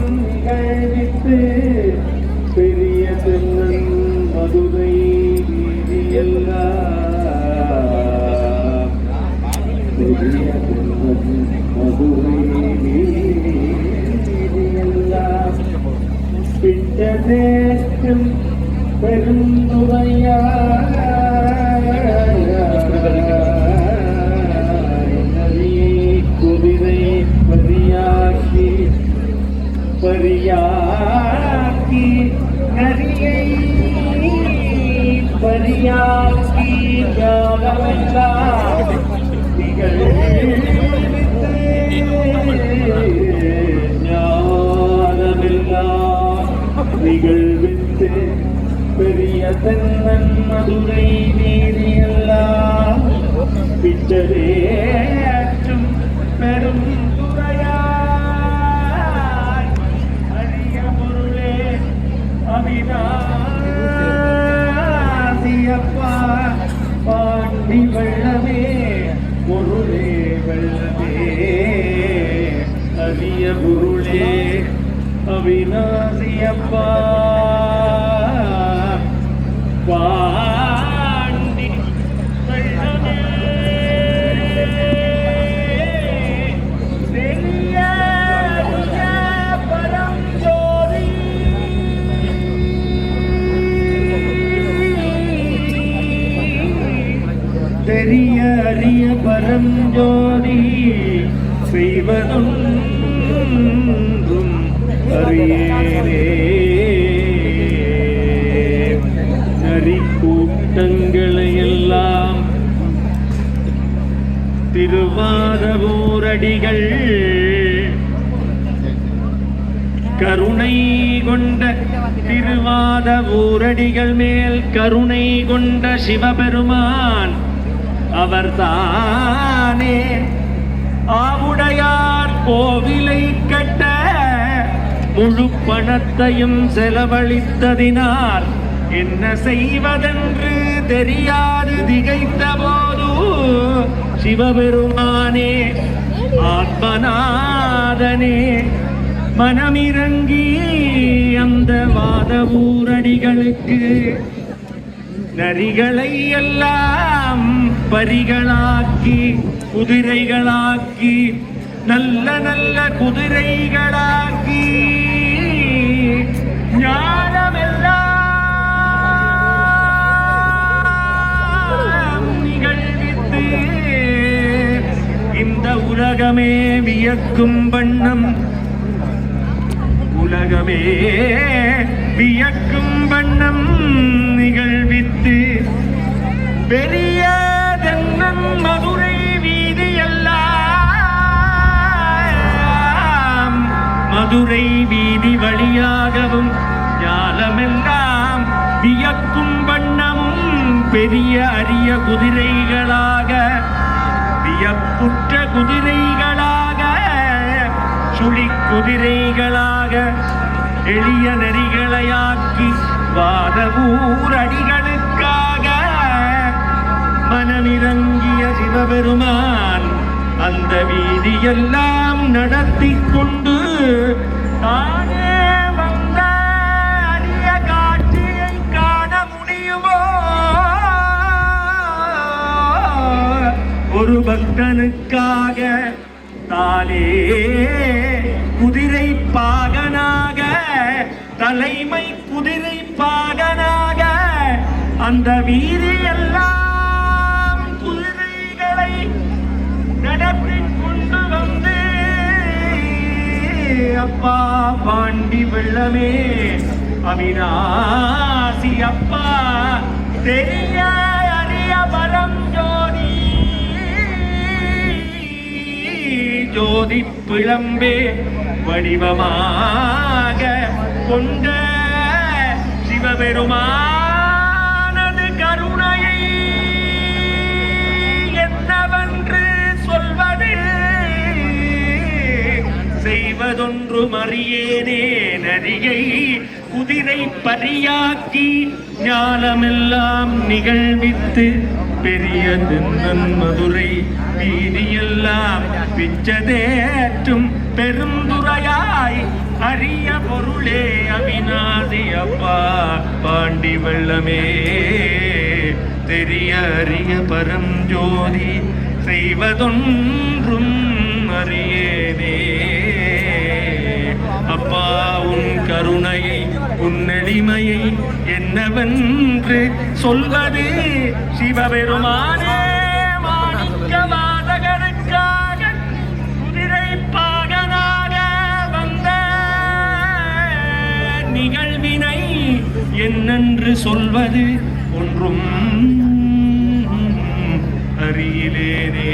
நிகழ்வித்து பெரிய தென்னன் மதுரை வீதியெல்லாம் பெரிய தென்னன் மதுரை வீதியெல்லாம் பிச்சதேற்றும் பெருந்துரையா குதிரை பரியாக்கி பரியாக்கி நரியை பரியாக்கி ஞானமெல்லாம் நிகழ்வித்து பெரிய தென்னன் மதுரை வீதியெல்லாம் பிச்சதேற்றும் பெரும் துறையாய் அரிய பொருளே அவிநாசியப்பா பாண்டி வெள்ளமே பொருளே வெள்ளமே அரிய பொருளே அவிநாசியப்பா பாண்டி வெள்ளமே பெரிய பரஞ்சோதி பெரிய அரிய பரஞ்சோதி செய்வதொன்றும் அறியேனே நரி கூட்டங்களை எல்லாம் திருவாதவூரடிகள் கருணை கொண்ட திருவாதவூரடிகள் மேல் கருணை கொண்ட சிவபெருமான் அவர்தானே ஆவுடையார் கோவிலை கட்ட முழு பணத்தையும் செலவழித்ததினார் என்ன செய்வதென்று தெரியாது திகைத்த போது சிவபெருமானே ஆத்மநாதனே மனமிறங்கி அந்த வாதவூரடிகளுக்கு நரிகளை எல்லாம் பரிகளாக்கி குதிரைகளாக்கி நல்ல நல்ல குதிரைகளாக்கி ஞானமெல்லாம் நிகழ்வித்து இந்த உலகமே வியக்கும் வண்ணம் உலகமே வியக்கும் வண்ணம் நிகழ்வித்து பெரிய தென்னன் மதுரை வீதியெல்லாம் மதுரை வீதி வழியாகவும் ஞானமெல்லாம் வியக்கும் வண்ணமும் பெரிய அரிய குதிரைகளாக வியப்புற்ற குதிரைகளாக சுழி குதிரைகளாக எளிய நெறிகளையாக்கி வாதவூர் அடிகளுக்காக மனமிறங்கிய சிவபெருமான் அந்த வீதியெல்லாம் நடத்தி கொண்டு தானே வந்த அரிய காட்சியை காண முடியுமோ ஒரு பக்தனுக்காக தானே குதிரை பாகனாக தலைமை குதிரை பாகனாக அந்த வீதியெல்லாம் குதிரைகளை நடத்தி கொண்டு வந்து அப்பா பாண்டி வெள்ளமே அவிநாசி அப்பா தெரிய அரிய பரஞ்சோதி ஜோதி பிளம்பே வடிவமாக கொண்ட சிவபெருமானது கருணையை என்னவென்று சொல்வது செய்வதொன்றும் அறியேனே நரியை குதிரை பரியாக்கி ஞானமெல்லாம் நிகழ்வித்து பெரிய தென்னன் மதுரை வீதியில் எல்லாம் பிச்சதேற்றும் பெருந்துரையாய் அரிய பொருளே அவிநாசி அப்பா பாண்டி வெள்ளமே தெரிய அறிய பரஞ்சோதி செய்வதொன்றும் அறியேனே அப்பா உன் கருணையை உன் எளிமையை என்னவென்று சொல்வது சிவபெருமானே மாணிக்க வாதகருக்காக குதிரை பாகனாக வந்த நிகழ்வினை என்னென்று சொல்வது ஒன்றும் அறியிலேனே